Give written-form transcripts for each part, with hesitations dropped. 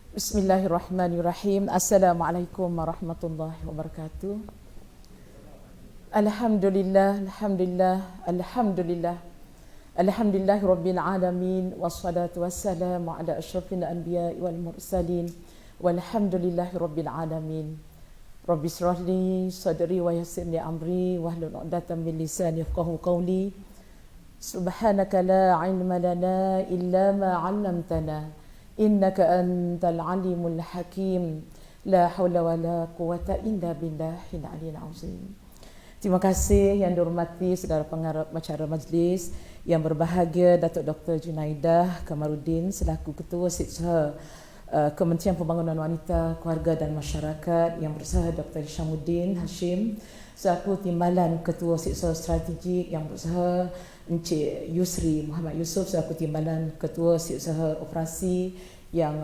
Bismillahirrahmanirrahim. Assalamualaikum warahmatullahi wabarakatuh. Alhamdulillah, alhamdulillah, alhamdulillah. Alhamdulillahi rabbil alamin wassalatu wassalamu ala asyrafil anbiya'i wal mursalin walhamdulillahi rabbil alamin. Rabbi shrah li sadri wa yassir li amri wahlul 'uqdatam min lisani yafqahu qawli. Subhanaka la 'ilma lana illa ma 'allamtana. Innaka antal alimul hakim. La haula wala quwata illa billahil aliyil azim. Terima kasih yang dihormati saudara pengarah acara majlis, yang berbahagia Datuk Dr. Junaidah Kamaruddin selaku Ketua Sitsa Kementerian Pembangunan Wanita, Keluarga dan Masyarakat, yang bersama Dr. Hishamuddin Hashim selaku Timbalan Ketua Sitsa Strategik, yang bersama Encik Yusri Muhammad Yusof selaku Timbalan Ketua Sitsa Operasi, yang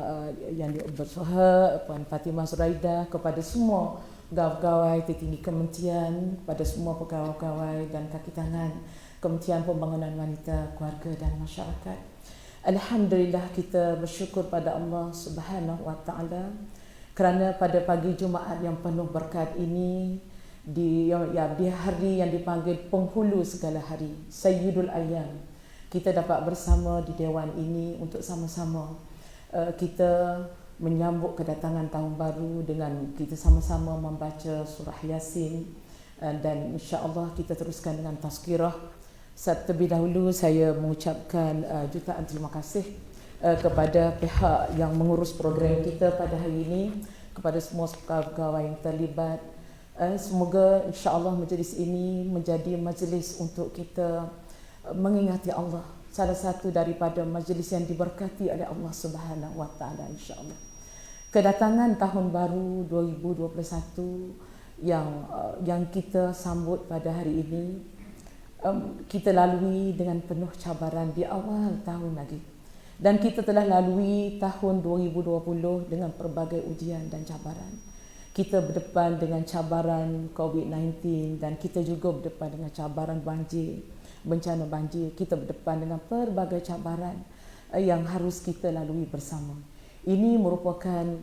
bersama Puan Fatimah Zuraida, kepada semua pegawai tertinggi kementerian, kepada semua pegawai-pegawai dan kaki tangan Kementerian Pembangunan Wanita, Keluarga dan Masyarakat. Alhamdulillah, kita bersyukur pada Allah Subhanahu Wa Taala kerana pada pagi Jumaat yang penuh berkat ini, di hari yang dipanggil penghulu segala hari, Sayyidul Ayyam, kita dapat bersama di Dewan ini untuk sama-sama kita menyambut kedatangan tahun baru dengan kita sama-sama membaca surah Yasin, dan insya-Allah kita teruskan dengan tazkirah. Terlebih dahulu saya mengucapkan jutaan terima kasih kepada pihak yang mengurus program kita pada hari ini, kepada semua pegawai yang terlibat. Semoga insya-Allah majlis ini menjadi majlis untuk kita mengingati Allah, salah satu daripada majlis yang diberkati oleh Allah Subhanahu Wa Taala, insya-Allah. Kedatangan tahun baru 2021 yang kita sambut pada hari ini, kita lalui dengan penuh cabaran di awal tahun lagi, dan kita telah lalui tahun 2020 dengan pelbagai ujian dan cabaran. Kita berdepan dengan cabaran COVID-19, dan kita juga berdepan dengan cabaran banjir, bencana banjir. Kita berdepan dengan pelbagai cabaran yang harus kita lalui bersama. Ini merupakan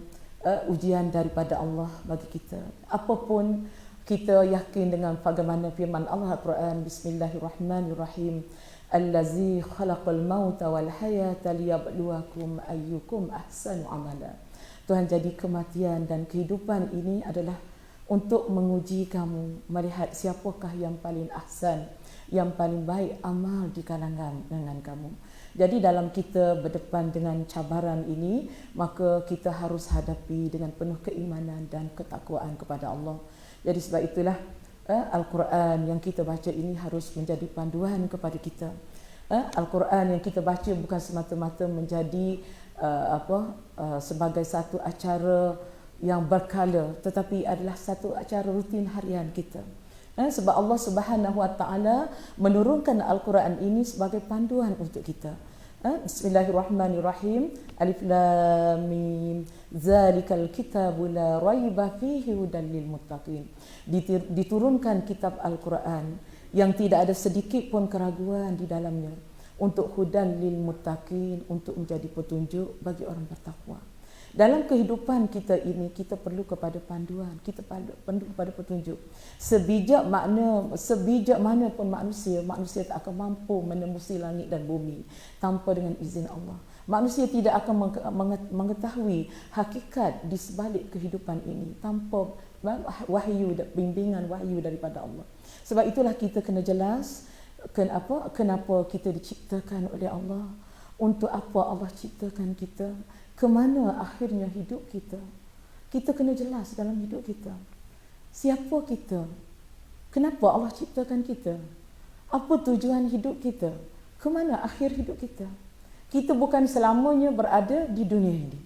ujian daripada Allah bagi kita. Apapun, kita yakin dengan bagaimana firman Allah Al-Quran, Bismillahirrahmanirrahim, Allazi khalaqal mauta wal hayata liyabluwakum ayyukum ahsanu amala. Tuhan jadi kematian dan kehidupan ini adalah untuk menguji kamu, melihat siapakah yang paling ahsan, yang paling baik amal di kalangan dengan kamu. Jadi dalam kita berdepan dengan cabaran ini, maka kita harus hadapi dengan penuh keimanan dan ketakwaan kepada Allah. Jadi sebab itulah Al-Quran yang kita baca ini harus menjadi panduan kepada kita. Al-Quran yang kita baca bukan semata-mata menjadi sebagai satu acara yang berkala, tetapi adalah satu acara rutin harian kita. Sebab Allah Subhanahu Wa Taala menurunkan Al-Quran ini sebagai panduan untuk kita. Bismillahirrahmanirrahim. Alif Lam Mim. Zalikal kitabu la raiba fihi hudan lil muttaqin. Diturunkan kitab Al-Quran yang tidak ada sedikit pun keraguan di dalamnya, untuk hudan lil muttaqin, untuk menjadi petunjuk bagi orang bertakwa. Dalam kehidupan kita ini, kita perlu kepada panduan, kita perlu kepada petunjuk. Sebijak mana pun manusia tak akan mampu menembusi langit dan bumi tanpa dengan izin Allah. Manusia tidak akan mengetahui hakikat di sebalik kehidupan ini tanpa wahyu, bimbingan wahyu daripada Allah. Sebab itulah kita kena jelas kenapa kita diciptakan oleh Allah, untuk apa Allah ciptakan kita, ke mana akhirnya hidup kita. Kita kena jelas dalam hidup kita. Siapa kita? Kenapa Allah ciptakan kita? Apa tujuan hidup kita? Ke mana akhir hidup kita? Kita bukan selamanya berada di dunia ini.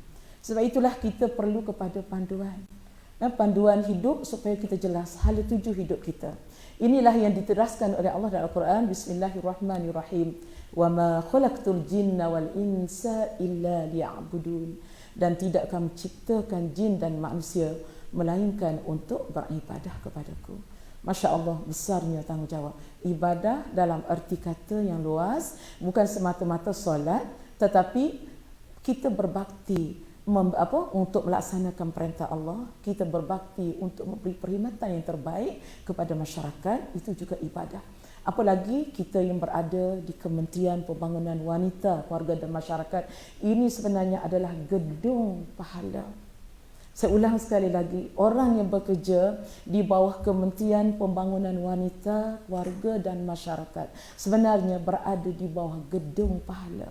Sebab itulah kita perlu kepada panduan. Panduan hidup supaya kita jelas hala tuju hidup kita. Inilah yang diteraskan oleh Allah dalam Al-Quran, Bismillahirrahmanirrahim. Wa ma khalaqtul jinna wal insa illa liya'budun. Dan tidak kami ciptakan jin dan manusia melainkan untuk beribadah kepadaku. Masya Allah, besarnya tanggungjawab. Ibadah dalam erti kata yang luas, bukan semata-mata solat, tetapi kita berbakti untuk melaksanakan perintah Allah, kita berbakti untuk memberi perkhidmatan yang terbaik kepada masyarakat, itu juga ibadah. Apalagi kita yang berada di Kementerian Pembangunan Wanita, Keluarga dan Masyarakat, ini sebenarnya adalah gedung pahala. Saya ulang sekali lagi, orang yang bekerja di bawah Kementerian Pembangunan Wanita, Keluarga dan Masyarakat sebenarnya berada di bawah gedung pahala.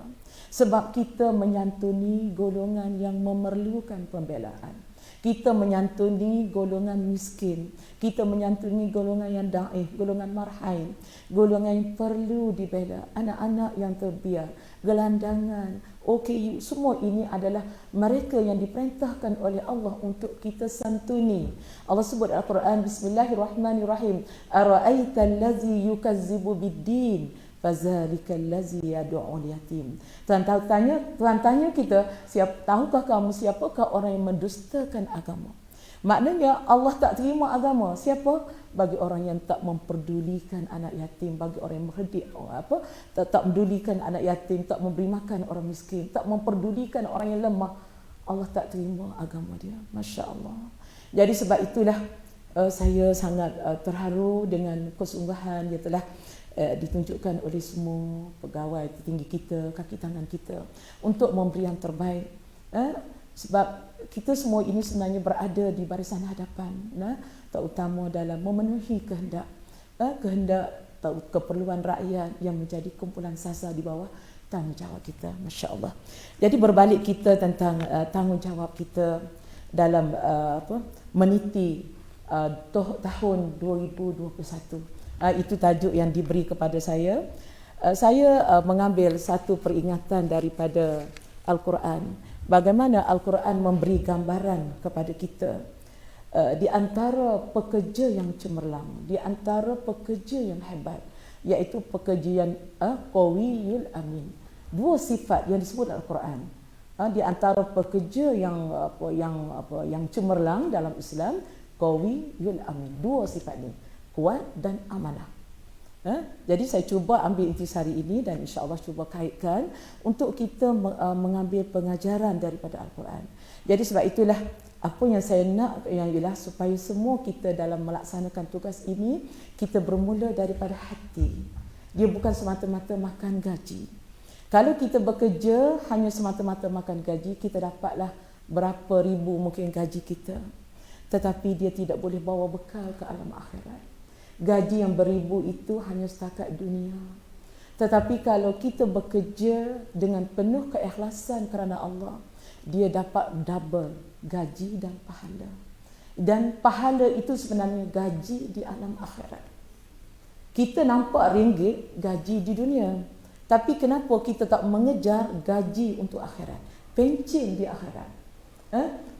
Sebab kita menyantuni golongan yang memerlukan pembelaan. Kita menyantuni golongan miskin. Kita menyantuni golongan yang daif, golongan marhain, golongan yang perlu dibela, anak-anak yang terbiar, gelandangan, OKU, semua ini adalah mereka yang diperintahkan oleh Allah untuk kita santuni. Allah sebut dalam Al-Quran, Bismillahirrahmanirrahim, Ara'aita allazi yukazzibu biddin, fazalika allazi yad'ul yatim. Tuhan tanya kita, tahukah kamu siapakah orang yang mendustakan agama? Maknanya Allah tak terima agama. Siapa? Bagi orang yang tak memperdulikan anak yatim, bagi orang yang berhenti tak mempedulikan anak yatim, tak memberi makan orang miskin, tak memperdulikan orang yang lemah. Allah tak terima agama dia. Masya Allah. Jadi sebab itulah saya sangat terharu dengan kesungguhan yang telah ditunjukkan oleh semua pegawai tertinggi kita, kaki tangan kita untuk memberi yang terbaik. Sebab kita semua ini sebenarnya berada di barisan hadapan, terutama dalam memenuhi kehendak keperluan rakyat yang menjadi kumpulan sasa di bawah tanggungjawab kita. Masya Allah. Jadi berbalik kita tentang tanggungjawab kita dalam meniti tahun 2021. Itu tajuk yang diberi kepada saya. Saya mengambil satu peringatan daripada Al-Quran. Bagaimana Al-Quran memberi gambaran kepada kita di antara pekerja yang cemerlang, di antara pekerja yang hebat, iaitu pekerja yang qawiyul amin. Dua sifat yang disebut Al-Quran. Di antara pekerja yang cemerlang dalam Islam, qawiyul amin. Dua sifat ini, kuat dan amanah. Jadi saya cuba ambil intisari ini dan insya-Allah cuba kaitkan untuk kita mengambil pengajaran daripada Al-Quran. Jadi sebab itulah apa yang saya nak ialah supaya semua kita dalam melaksanakan tugas ini kita bermula daripada hati. Dia bukan semata-mata makan gaji. Kalau kita bekerja hanya semata-mata makan gaji, kita dapatlah berapa ribu mungkin gaji kita. Tetapi dia tidak boleh bawa bekal ke alam akhirat. Gaji yang beribu itu hanya setakat dunia. Tetapi kalau kita bekerja dengan penuh keikhlasan kerana Allah, dia dapat double gaji dan pahala. Dan pahala itu sebenarnya gaji di alam akhirat. Kita nampak ringgit gaji di dunia, tapi kenapa kita tak mengejar gaji untuk akhirat? Pencen di akhirat.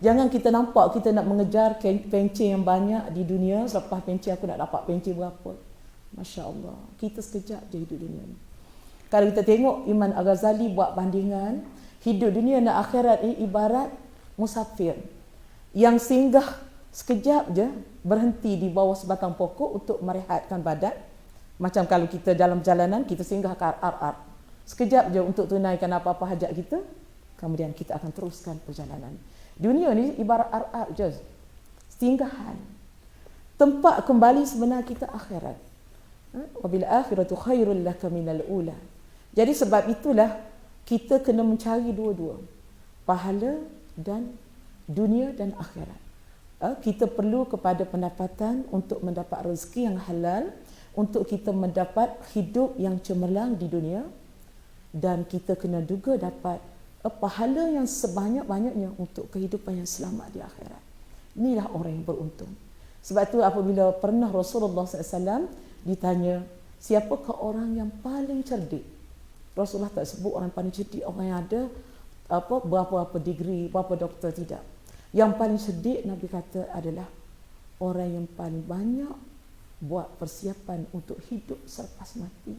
Jangan kita nampak kita nak mengejar pencen yang banyak di dunia, selepas pencen aku nak dapat pencen berapa. Masya Allah, kita sekejap je hidup dunia ni. Kalau kita tengok Imam Al-Ghazali buat bandingan, hidup dunia dan akhirat ini ibarat musafir yang singgah sekejap je, berhenti di bawah sebatang pokok untuk merehatkan badan. Macam kalau kita dalam perjalanan, kita singgah ke ar-ar. Sekejap je untuk tunaikan apa-apa hajat kita, kemudian kita akan teruskan perjalanan. Dunia ni ibarat ar-ar je, singgahan. Tempat kembali sebenar kita akhirat. Wabil akhiratu khairul laka minal ula. Jadi sebab itulah kita kena mencari dua-dua, pahala dan dunia dan akhirat. Kita perlu kepada pendapatan untuk mendapat rezeki yang halal, untuk kita mendapat hidup yang cemerlang di dunia, dan kita kena juga dapat pahala yang sebanyak-banyaknya untuk kehidupan yang selamat di akhirat. Inilah orang yang beruntung. Sebab itu apabila pernah Rasulullah SAW ditanya, siapakah orang yang paling cerdik? Rasulullah tak sebut orang paling cerdik, orang yang ada berapa degree, berapa doktor, tidak. Yang paling cerdik Nabi kata adalah orang yang paling banyak buat persiapan untuk hidup selepas mati.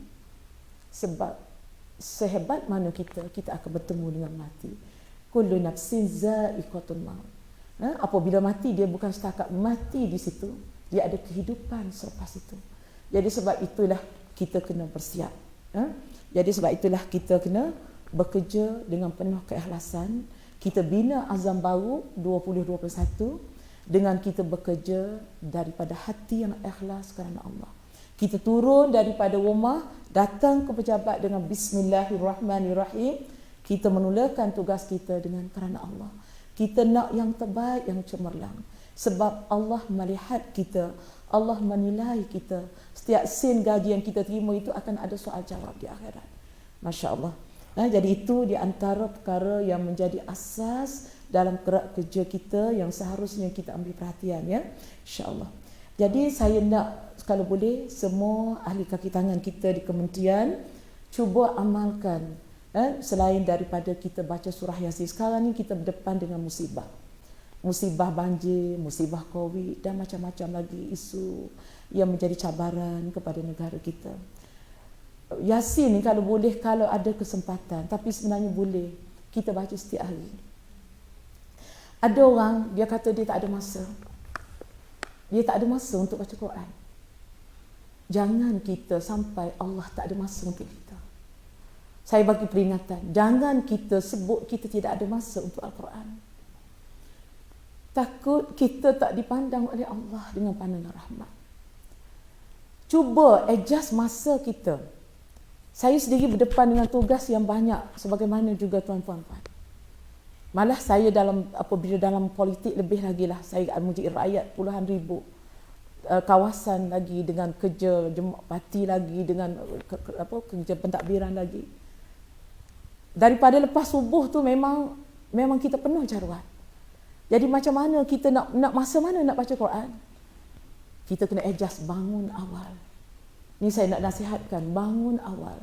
Sebab sehebat mana kita akan bertemu dengan mati. Kullu nafsin za'iqatul maut. Apabila mati, dia bukan setakat mati di situ, dia ada kehidupan selepas itu. Jadi sebab itulah kita kena bersiap. Jadi sebab itulah kita kena bekerja dengan penuh keikhlasan, Kita bina azam baru 2021 dengan kita bekerja daripada hati yang ikhlas kerana Allah. Kita turun daripada rumah, datang ke pejabat dengan Bismillahirrahmanirrahim. Kita menulakan tugas kita dengan kerana Allah. Kita nak yang terbaik, yang cemerlang. Sebab Allah melihat kita, Allah menilai kita. Setiap sen gaji yang kita terima itu akan ada soal jawab di akhirat. Masya Allah. Jadi itu di antara perkara yang menjadi asas dalam gerak kerja kita yang seharusnya kita ambil perhatian, ya, insya-Allah. Jadi saya nak kalau boleh semua ahli kaki tangan kita di kementerian cuba amalkan, selain daripada kita baca surah Yasin. Sekarang ni kita berdepan dengan musibah banjir, musibah Covid dan macam-macam lagi isu yang menjadi cabaran kepada negara kita. Yasin ni kalau boleh, kalau ada kesempatan, tapi sebenarnya boleh kita baca setiap hari. Ada orang dia kata dia tak ada masa. Dia tak ada masa untuk baca Quran. Jangan kita sampai Allah tak ada masa untuk kita. Saya bagi peringatan, jangan kita sebut kita tidak ada masa untuk Al-Quran. Takut kita tak dipandang oleh Allah dengan pandangan rahmat. Cuba adjust masa kita. Saya sendiri berdepan dengan tugas yang banyak sebagaimana juga tuan-tuan. Malah saya apabila dalam politik lebih lagi lah, saya menjadi rakyat puluhan ribu kawasan lagi dengan kerja parti lagi dengan kerja pentadbiran lagi. Daripada lepas subuh tu memang kita penuh jaruan. Jadi macam mana kita nak masa mana nak baca Quran? Kita kena adjust bangun awal. Ni saya nak nasihatkan, bangun awal.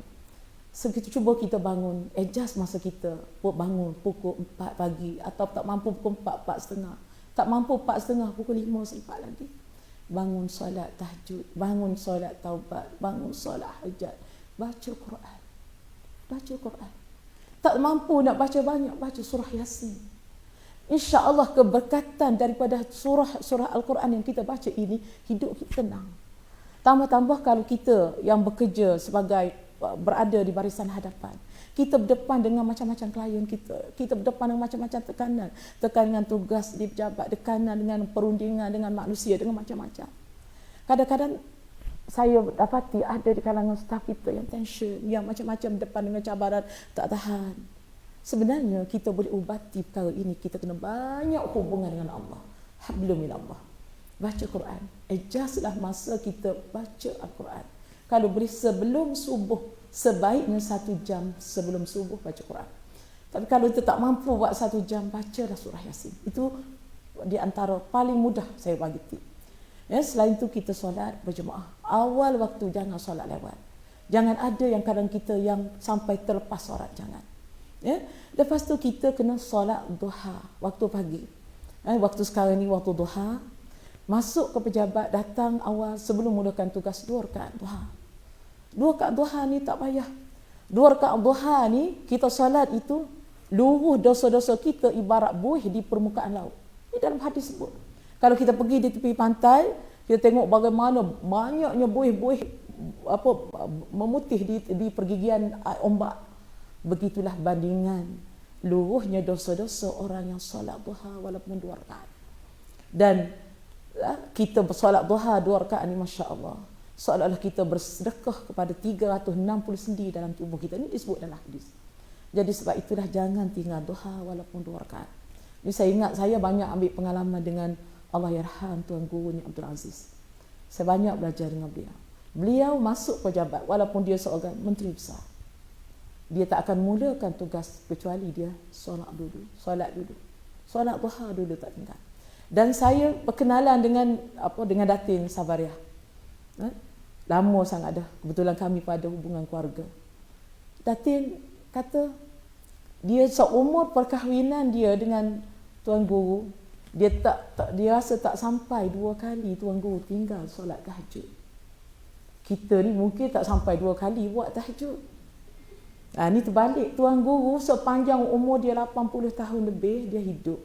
Cuba kita bangun, adjust masa kita. Bangun pukul 4 pagi atau tak mampu pukul 4, 4:30. Tak mampu 4:30, pukul 5 sempat lagi. Bangun solat tahajud, bangun solat taubat, bangun solat hajat. Baca Quran. Baca Quran. Tak mampu nak baca banyak, baca surah Yasin. InsyaAllah keberkatan daripada surah Al-Quran yang kita baca ini, hidup kita tenang. Tambah-tambah kalau kita yang bekerja sebagai berada di barisan hadapan, kita berdepan dengan macam-macam klien kita berdepan dengan macam-macam tekanan tugas di pejabat, tekanan dengan perundingan dengan manusia, dengan macam-macam. Kadang-kadang saya dapati ada di kalangan staf kita yang tension, yang macam-macam depan dengan cabaran tak tahan. Sebenarnya kita boleh ubati perkara ini, kita kena banyak hubungan dengan Allah. Hablum minallah. Baca Quran. Adjustlah masa kita baca Al-Quran. Kalau boleh sebelum subuh, sebaiknya 1 jam sebelum subuh baca Quran. Tapi kalau kita tak mampu buat 1 jam, bacalah surah Yasin. Itu di antara paling mudah saya bagi tip. Ya, selain itu kita solat berjemaah. Awal waktu jangan solat lewat. Jangan ada yang kadang kita yang sampai terlepas solat, jangan. Ya, lepas tu kita kena solat duha waktu pagi. Waktu sekarang ni waktu duha, masuk ke pejabat, datang awal sebelum mulakan tugas 2 rakaat duha. 2 rakaat duha ni tak payah. 2 rakaat duha ni kita solat itu luruh dosa-dosa kita ibarat buih di permukaan laut. Ini dalam hadis sebut. Kalau kita pergi di tepi pantai, kita tengok bagaimana banyaknya buih-buih memutih di pergigian ombak. Begitulah bandingan luruhnya dosa-dosa orang yang solat duha walaupun 2 rakaat. Dan kita bersolat duha 2 rakaat ni, masya-Allah, seolah-olah kita bersedekah kepada 360 sendi dalam tubuh kita. Ini disebut dalam hadis. Jadi sebab itulah jangan tinggal duha walaupun 2 rakaat. Ini saya ingat saya banyak ambil pengalaman dengan Allahyarham Tuan Guru Ni Abdul Aziz. Saya banyak belajar dengan beliau. Beliau masuk pejabat walaupun dia seorang menteri besar. Dia tak akan mulakan tugas kecuali dia solat dulu. Solat duha dulu tak tinggal. Dan saya berkenalan dengan Datin Sabariah. Lama sangat dah. Kebetulan kami pada hubungan keluarga. Datin kata dia seumur perkahwinan dia dengan Tuan Guru, dia rasa tak sampai 2 kali Tuan Guru tinggal solat tahajud. Kita ni mungkin tak sampai 2 kali buat tahajud. Ni terbalik. Tuan Guru sepanjang umur dia 80 tahun lebih dia hidup.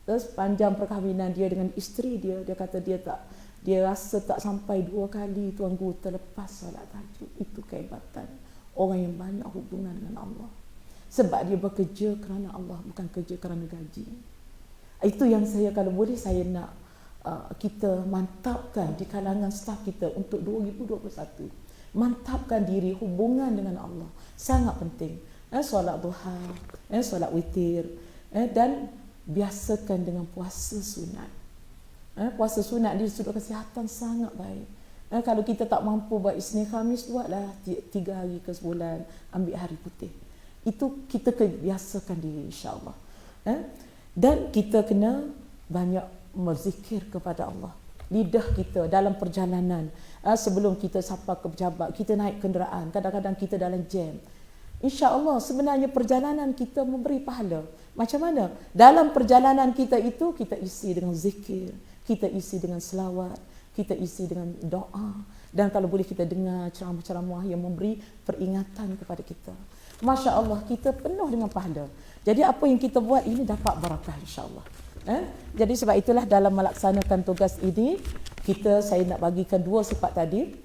Terus panjang perkahwinan dia dengan isteri dia kata dia rasa tak sampai 2 kali Tuan Guru terlepas solat tahajud. Itu kehebatan orang yang banyak hubungan dengan Allah. Sebab dia bekerja kerana Allah, bukan kerja kerana gaji. Itu yang saya, kalau boleh saya nak kita mantapkan di kalangan staf kita untuk 2021. Mantapkan diri, hubungan dengan Allah sangat penting. Solat duha, solat witir, dan biasakan dengan puasa sunat. Puasa sunat di sudut kesihatan sangat baik. Kalau kita tak mampu buat Isnin Khamis, buatlah 3 hari ke sebulan, ambil hari putih. Itu kita biasakan diri, insya-Allah. Dan kita kena banyak berzikir kepada Allah. Lidah kita dalam perjalanan, sebelum kita sampai ke pejabat, kita naik kenderaan, kadang-kadang kita dalam jam. Insya-Allah sebenarnya perjalanan kita memberi pahala. Macam mana? Dalam perjalanan kita itu, kita isi dengan zikir, kita isi dengan selawat, kita isi dengan doa, dan kalau boleh kita dengar ceramah-ceramah yang memberi peringatan kepada kita. Masya Allah, kita penuh dengan pahala. Jadi apa yang kita buat ini dapat barakah, insya-Allah. Jadi sebab itulah dalam melaksanakan tugas ini, saya nak bagikan 2 sifat tadi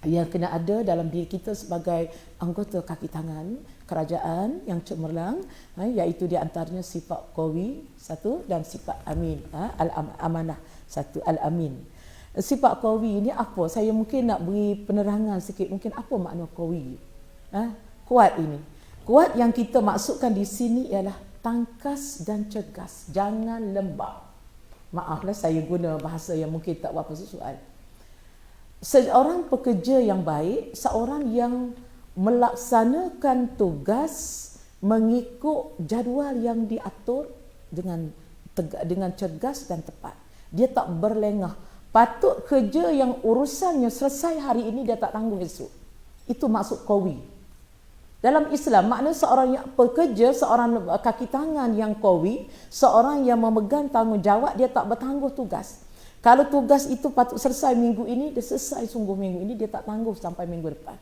yang kena ada dalam diri kita sebagai anggota kaki tangan kerajaan yang cemerlang, iaitu di antaranya sifat qawi 1 dan sifat amin, al-amanah 1, al-amin. Sifat qawi ini apa? Saya mungkin nak beri penerangan sikit, mungkin apa makna qawi. Kuat ini. Kuat yang kita maksudkan di sini ialah tangkas dan cergas, jangan lembab. Maaflah saya guna bahasa yang mungkin tak berapa sesuai. Seorang pekerja yang baik, seorang yang melaksanakan tugas mengikut jadual yang diatur dengan cergas dan tepat. Dia tak berlengah. Patut kerja yang urusannya selesai hari ini, dia tak tangguh esok. Itu maksud qawi. Dalam Islam, makna seorang yang pekerja, seorang kaki tangan yang qawi, seorang yang memegang tanggungjawab, dia tak bertangguh tugas. Kalau tugas itu patut selesai minggu ini, dia selesai sungguh minggu ini, dia tak tangguh sampai minggu depan.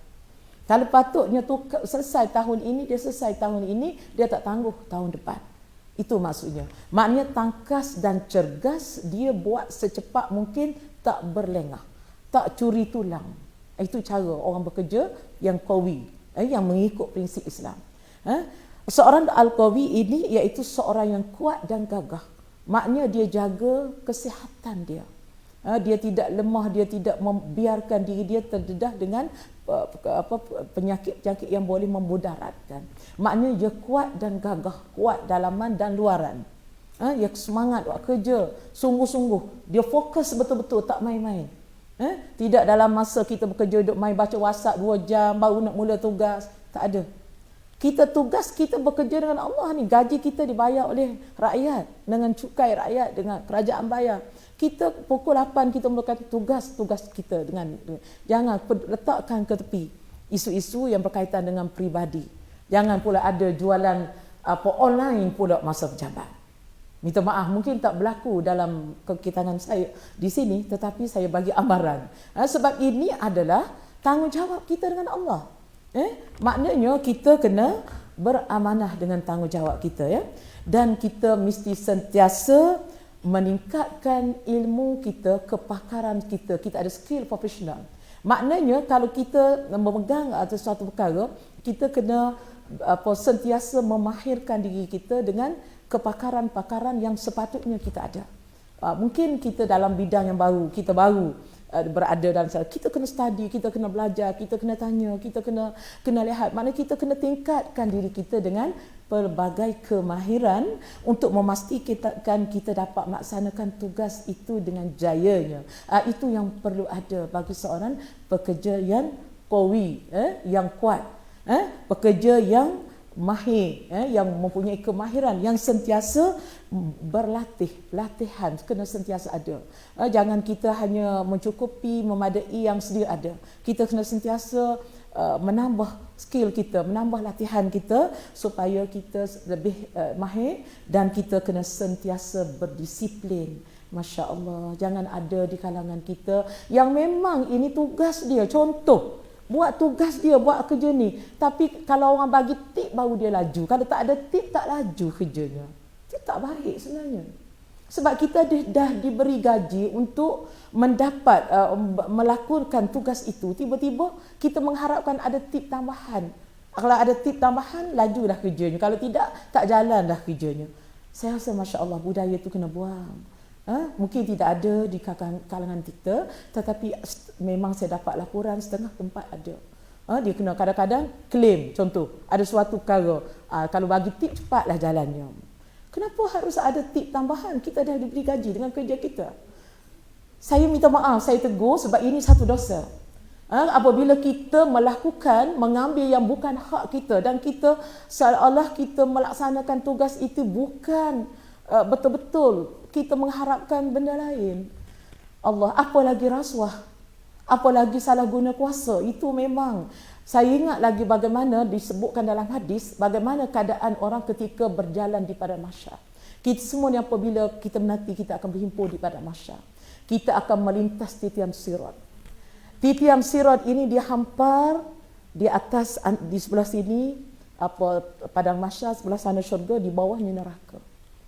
Kalau patutnya selesai tahun ini, dia selesai tahun ini, dia tak tangguh tahun depan. Itu maksudnya. Maknanya tangkas dan cergas, dia buat secepat mungkin, tak berlengah, tak curi tulang. Itu cara orang bekerja yang qawi, yang mengikut prinsip Islam. Seorang al-qawi ini iaitu seorang yang kuat dan gagah. Maknanya dia jaga kesihatan dia. Dia tidak lemah, dia tidak membiarkan diri dia terdedah dengan penyakit-penyakit yang boleh memudaratkan. Maknanya dia kuat dan gagah, kuat dalaman dan luaran. Dia semangat buat kerja, sungguh-sungguh. Dia fokus betul-betul, tak main-main. Tidak dalam masa kita bekerja duduk main baca WhatsApp 2 jam baru nak mula tugas. Tak ada. Kita tugas, kita bekerja dengan Allah ni. Gaji kita dibayar oleh rakyat, dengan cukai rakyat, dengan kerajaan bayar. Kita pukul 8 kita mulakan tugas kita dengan jangan letakkan ke tepi isu-isu yang berkaitan dengan peribadi. Jangan pula ada jualan online pula masa pejabat. Minta maaf, mungkin tak berlaku dalam kekitangan saya di sini, tetapi saya bagi amaran. Sebab ini adalah tanggungjawab kita dengan Allah. Maknanya kita kena beramanah dengan tanggungjawab kita, ya. Dan kita mesti sentiasa meningkatkan ilmu kita, kepakaran kita. Kita ada skill profesional. Maknanya kalau kita memegang sesuatu perkara, kita kena sentiasa memahirkan diri kita dengan kepakaran-pakaran yang sepatutnya kita ada. Mungkin kita dalam bidang yang baru, kita baru berada dalam sana, kita kena study, kita kena belajar, kita kena tanya, kita kena lihat. Maknanya kita kena tingkatkan diri kita dengan pelbagai kemahiran untuk memastikan kita dapat melaksanakan tugas itu dengan jayanya. Itu yang perlu ada bagi seorang pekerja yang qawi, yang kuat, pekerja yang mahir, yang mempunyai kemahiran, yang sentiasa berlatih, latihan kena sentiasa ada. Jangan kita hanya mencukupi, memadai yang sedia ada. Kita kena sentiasa menambah skill kita, menambah latihan kita supaya kita lebih mahir, dan kita kena sentiasa berdisiplin. Masya Allah, jangan ada di kalangan kita yang memang ini tugas dia, contoh buat tugas dia, buat kerja ni, tapi kalau orang bagi tip baru dia laju. Kalau tak ada tip, tak laju kerjanya. Itu tak baik sebenarnya. Sebab kita dah diberi gaji untuk mendapat melakukan tugas itu, tiba-tiba kita mengharapkan ada tip tambahan. Kalau ada tip tambahan, lajulah kerjanya. Kalau tidak, tak jalanlah kerjanya. Saya rasa Masya Allah, budaya itu kena buang. Mungkin tidak ada di kalangan kita, tetapi memang saya dapat laporan setengah tempat ada. Dia kena kadang-kadang claim, contoh, ada suatu perkara, kalau bagi tip cepatlah jalannya. Kenapa harus ada tip tambahan? Kita dah diberi gaji dengan kerja kita. Saya minta maaf, saya tegur sebab ini satu dosa. Apabila kita melakukan, mengambil yang bukan hak kita dan kita seolah kita melaksanakan tugas itu bukan betul-betul, kita mengharapkan benda lain. Allah, apalagi rasuah, apalagi salah guna kuasa, itu memang saya ingat lagi bagaimana disebutkan dalam hadis, bagaimana keadaan orang ketika berjalan di padang mahsyar. Kita semua ni apabila kita menanti, kita akan berhimpun di padang mahsyar. Kita akan melintas titian sirat. Titian sirat ini dihampar di atas, di sebelah sini padang mahsyar, sebelah sana syurga, di bawahnya neraka.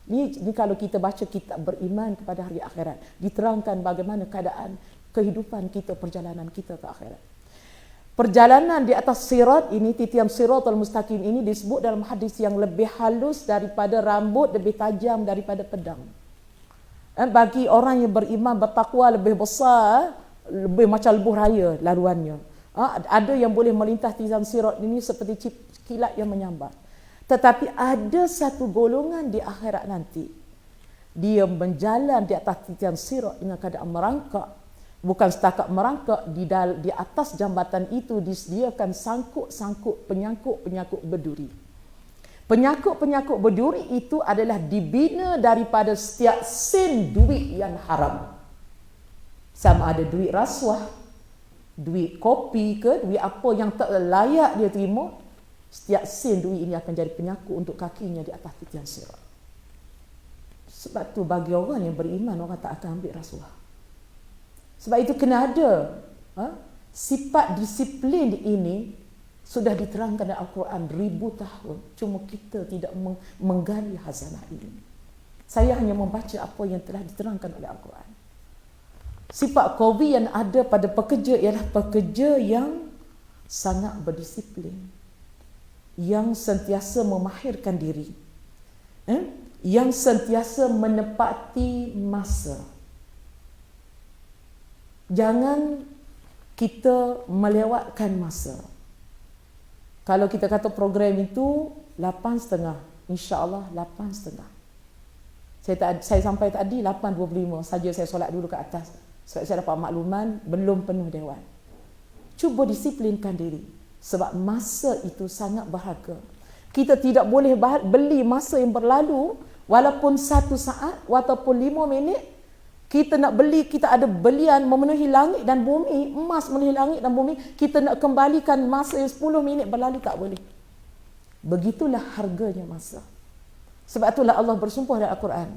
Ini kalau kita baca kitab beriman kepada hari akhirat, diterangkan bagaimana keadaan kehidupan kita, perjalanan kita ke akhirat. Perjalanan di atas sirat ini, titian siratul mustaqim ini disebut dalam hadis yang lebih halus daripada rambut, lebih tajam daripada pedang. Bagi orang yang beriman, bertakwa, lebih besar, lebih macam lebuh raya laluannya. Ada yang boleh melintas titian sirat ini seperti kilat yang menyambar. Tetapi ada satu golongan di akhirat nanti, dia menjalan di atas titian sirat dengan keadaan merangkak. Bukan setakat merangkak, di atas jambatan itu disediakan sangkuk-sangkuk penyangkut-penyangkut berduri. Penyangkut-penyangkut berduri itu adalah dibina daripada setiap sen duit yang haram. Sama ada duit rasuah, duit kopi ke, duit apa yang tak layak dia terima, setiap sen duit ini akan jadi penyangkut untuk kakinya di atas titian sirat. Sebab tu bagi orang yang beriman, orang tak akan ambil rasuah. Sebab itu kena ada sifat disiplin ini sudah diterangkan dalam Al-Quran 1000 tahun. Cuma kita tidak menggali hazanah ini. Saya hanya membaca apa yang telah diterangkan oleh Al-Quran. Sifat qawi yang ada pada pekerja ialah pekerja yang sangat berdisiplin, yang sentiasa memahirkan diri, yang sentiasa menepati masa. Jangan kita melewatkan masa. Kalau kita kata program itu 8.30, insya-Allah 8.30. Saya sampai tadi 8.25 saja, saya solat dulu ke atas. Sebab saya dapat makluman belum penuh dewan. Cuba disiplinkan diri. Sebab masa itu sangat berharga. Kita tidak boleh beli masa yang berlalu, walaupun 1 saat, walaupun 5 minit. Kita nak beli, kita ada belian memenuhi langit dan bumi, emas memenuhi langit dan bumi. Kita nak kembalikan masa yang 10 minit berlalu, tak boleh. Begitulah harganya masa. Sebab itulah Allah bersumpah dalam Al-Quran.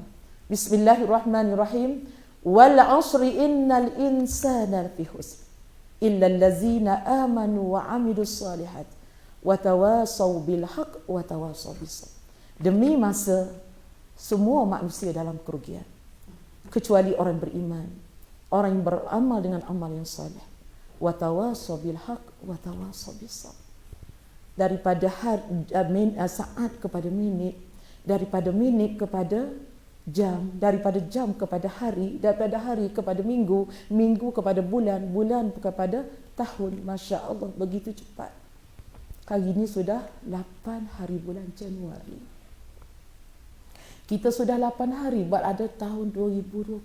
Bismillahirrahmanirrahim. Wal 'asri innal insana lafi khusr illa allazina amanu wa 'amilus solihat wa tawasaw bil haqq wa tawasaw bis sabr. Demi masa, semua manusia dalam kerugian kecuali orang beriman, orang yang beramal dengan amal yang saleh. Wa tawasaw bil haqq wa tawasaw bis sabr. Daripada saat kepada minit, daripada minit kepada jam, daripada jam kepada hari, daripada hari kepada minggu, minggu kepada bulan, bulan kepada tahun. Masya Allah, begitu cepat. Kali ini sudah 8 hari bulan Januari. Kita sudah 8 hari berada tahun 2021.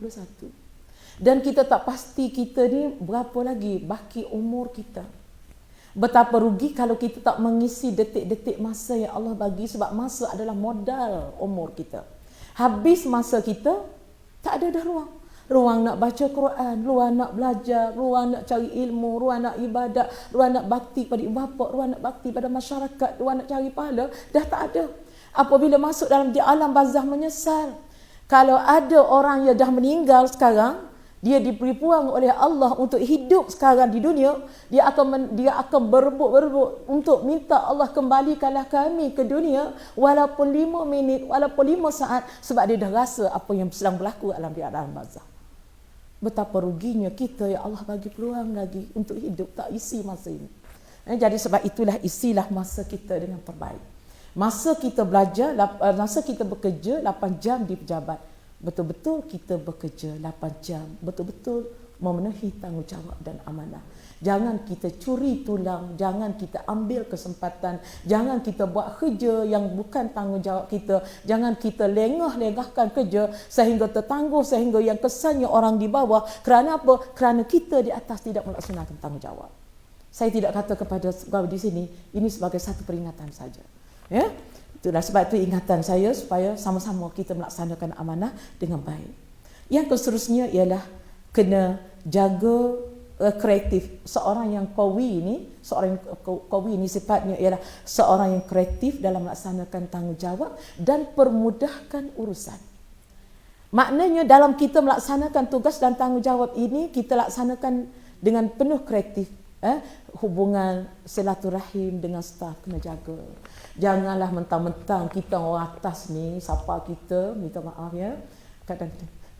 Dan kita tak pasti kita ni berapa lagi baki umur kita. Betapa rugi kalau kita tak mengisi detik-detik masa yang Allah bagi, sebab masa adalah modal umur kita. Habis masa kita, tak ada dah ruang. Ruang nak baca Quran, ruang nak belajar, ruang nak cari ilmu, ruang nak ibadat, ruang nak bakti pada ibu bapa, ruang nak bakti pada masyarakat, ruang nak cari pahala, dah tak ada. Apabila masuk dalam di alam barzakh menyesal. Kalau ada orang yang dah meninggal sekarang, dia diberi peluang oleh Allah untuk hidup sekarang di dunia, dia akan berebut untuk minta Allah kembalikanlah kami ke dunia walaupun 5 minit, walaupun 5 saat, sebab dia dah rasa apa yang sedang berlaku dalam alam barzakh. Betapa ruginya kita, ya Allah bagi peluang lagi untuk hidup, tak isi masa ini. Jadi sebab itulah isilah masa kita dengan terbaik. Masa kita belajar, masa kita bekerja 8 jam di pejabat, betul-betul kita bekerja 8 jam, betul-betul memenuhi tanggungjawab dan amanah. Jangan kita curi tulang, jangan kita ambil kesempatan, jangan kita buat kerja yang bukan tanggungjawab kita, jangan kita lengah-lengahkan kerja sehingga tertangguh, sehingga yang kesannya orang di bawah. Kerana apa? Kerana kita di atas tidak melaksanakan tanggungjawab. Saya tidak kata kepada kau di sini, ini sebagai satu peringatan saja. Ya? Itulah sebab itu ingatan saya supaya sama-sama kita melaksanakan amanah dengan baik. Yang seterusnya ialah kena jaga kreatif. Seorang yang qawi ini sifatnya ialah seorang yang kreatif dalam melaksanakan tanggungjawab dan permudahkan urusan. Maknanya dalam kita melaksanakan tugas dan tanggungjawab ini, kita laksanakan dengan penuh kreatif. Hubungan silaturahim dengan staf kena jaga. Janganlah mentang-mentang kita orang atas ni, siapa kita, minta maaf ya,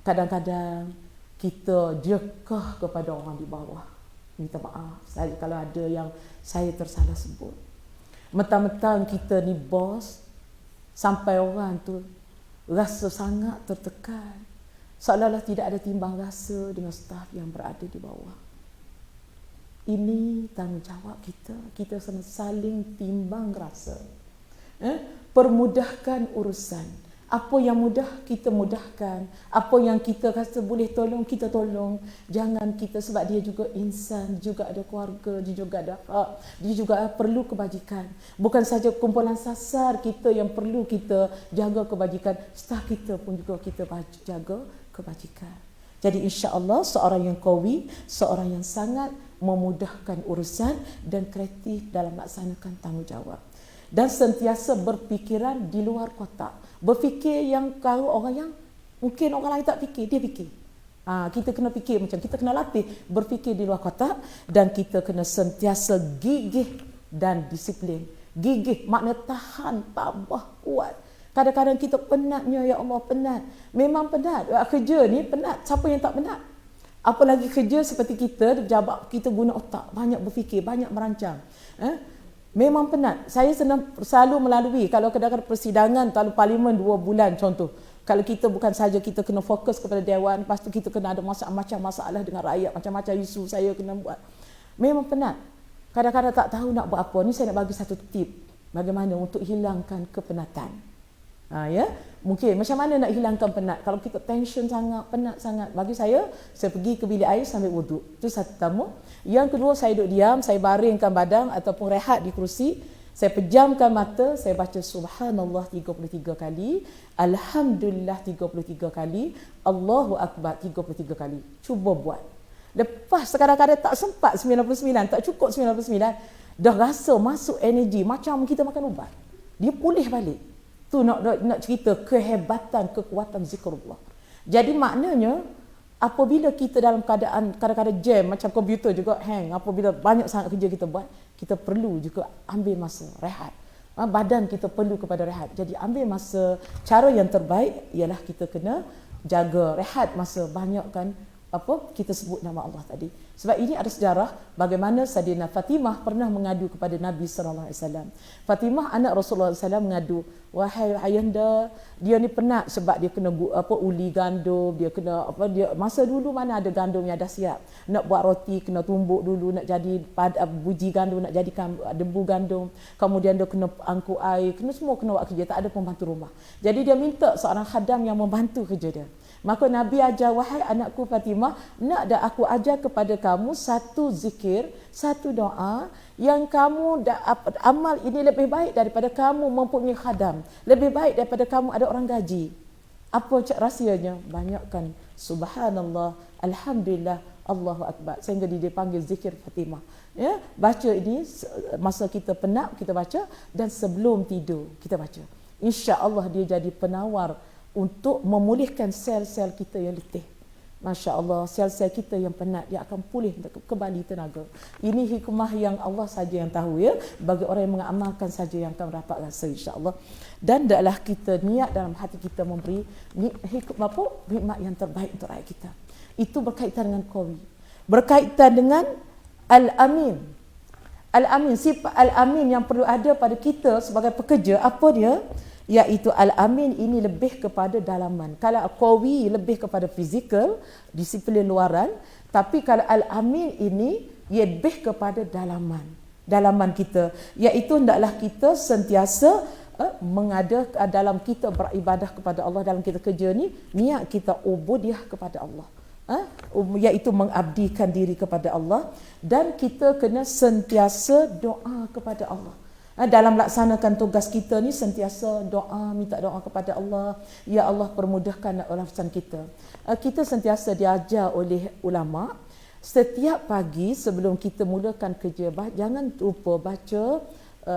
kadang-kadang kita jekah kepada orang di bawah. Minta maaf saya kalau ada yang saya tersalah sebut. Mentang-mentang kita ni bos, sampai orang tu rasa sangat tertekan, seolah-olah tidak ada timbang rasa dengan staf yang berada di bawah. Ini tanggungjawab kita. Kita saling timbang rasa. Permudahkan urusan. Apa yang mudah kita mudahkan, apa yang kita rasa boleh tolong kita tolong. Jangan kita, sebab dia juga insan, juga ada keluarga, dia juga ada hak, dia juga perlu kebajikan. Bukan saja kumpulan sasar kita yang perlu kita jaga kebajikan, staf kita pun juga kita jaga kebajikan. Jadi insya-Allah seorang yang qawi, seorang yang sangat memudahkan urusan dan kreatif dalam melaksanakan tanggungjawab. Dan sentiasa berfikiran di luar kotak. Berfikir yang kalau orang yang mungkin orang lain tak fikir, dia fikir. Kita kena fikir macam, kita kena latih berfikir di luar kotak, dan kita kena sentiasa gigih dan disiplin. Gigih makna tahan, tabah, kuat. Kadang-kadang kita penatnya, ya Allah penat. Memang penat. Kerja ni penat. Siapa yang tak penat? Apalagi kerja seperti kita, pejabat, kita guna otak, banyak berfikir, banyak merancang. Memang penat. Saya selalu melalui, kalau kadang-kadang persidangan, kalau parlimen 2 bulan contoh. Kalau kita bukan saja kita kena fokus kepada dewan, lepas tu kita kena ada macam masalah dengan rakyat, macam-macam isu saya kena buat. Memang penat. Kadang-kadang tak tahu nak buat apa. Ni saya nak bagi satu tip bagaimana untuk hilangkan kepenatan. Ya, mungkin macam mana nak hilangkan penat? Kalau kita tension sangat, penat sangat, bagi saya pergi ke bilik air sambil wuduk. Itu satu pertama. Yang kedua, saya duduk diam, saya baringkan badan ataupun rehat di kerusi, saya pejamkan mata, saya baca subhanallah 33 kali, alhamdulillah 33 kali, Allahu akbar 33 kali. Cuba buat. Lepas kadang-kadang tak sempat 99, tak cukup 99, dah rasa masuk energi macam kita makan ubat. Dia pulih balik. Tu nak cerita kehebatan, kekuatan zikrullah. Jadi maknanya apabila kita dalam keadaan kadang-kadang jam, macam komputer juga hang, apabila banyak sangat kerja kita buat, kita perlu juga ambil masa rehat. Badan kita perlu kepada rehat. Jadi ambil masa. Cara yang terbaik ialah kita kena jaga rehat masa, banyakkan kita sebut nama Allah tadi. Sebab ini ada sejarah bagaimana Sayyidina Fatimah pernah mengadu kepada Nabi sallallahu alaihi wasallam. Fatimah anak Rasulullah SAW mengadu, wahai ayahanda, dia ni penat sebab dia kena uli gandum, dia kena dia masa dulu mana ada gandum yang dah siap. Nak buat roti kena tumbuk dulu, nak jadi buji gandum, nak jadikan debu gandum. Kemudian dia kena angkut air, semua kena buat kerja, tak ada pembantu rumah. Jadi dia minta seorang khadam yang membantu kerja dia. Maka Nabi ajar, wahai anakku Fatimah, nak dah aku ajar kepada kamu satu zikir, satu doa yang kamu amal ini lebih baik daripada kamu mempunyai khadam, lebih baik daripada kamu ada orang gaji. Apa rahsianya? Banyakkan subhanallah, alhamdulillah, Allahu akbar, sehingga dia dipanggil zikir Fatimah. Ya, baca ini masa kita penat kita baca, dan sebelum tidur kita baca. Insya-Allah dia jadi penawar untuk memulihkan sel-sel kita yang letih. Masya Allah, sel-sel kita yang penat, dia akan pulih kembali tenaga. Ini hikmah yang Allah saja yang tahu ya. Bagi orang yang mengamalkan saja yang akan dapat rasa insya-Allah. Dan hendaklah kita niat dalam hati kita memberi hikmat yang terbaik untuk rakyat kita. Itu berkaitan dengan qawi. Berkaitan dengan al-amin. Al-Amin, sifat Al-Amin yang perlu ada pada kita sebagai pekerja, apa dia? Iaitu Al-Amin ini lebih kepada dalaman. Kalau Qawi lebih kepada fizikal, disiplin luaran, tapi kalau Al-Amin ini ia lebih kepada dalaman kita, iaitu hendaklah kita sentiasa mengada dalam kita beribadah kepada Allah, dalam kita kerja ni niat kita ubudiah kepada Allah, iaitu mengabdikan diri kepada Allah, dan kita kena sentiasa doa kepada Allah. Dalam melaksanakan tugas kita ni sentiasa doa, minta doa kepada Allah, ya Allah permudahkan urusan kita. Kita sentiasa diajar oleh ulama, setiap pagi sebelum kita mulakan kerja, jangan lupa baca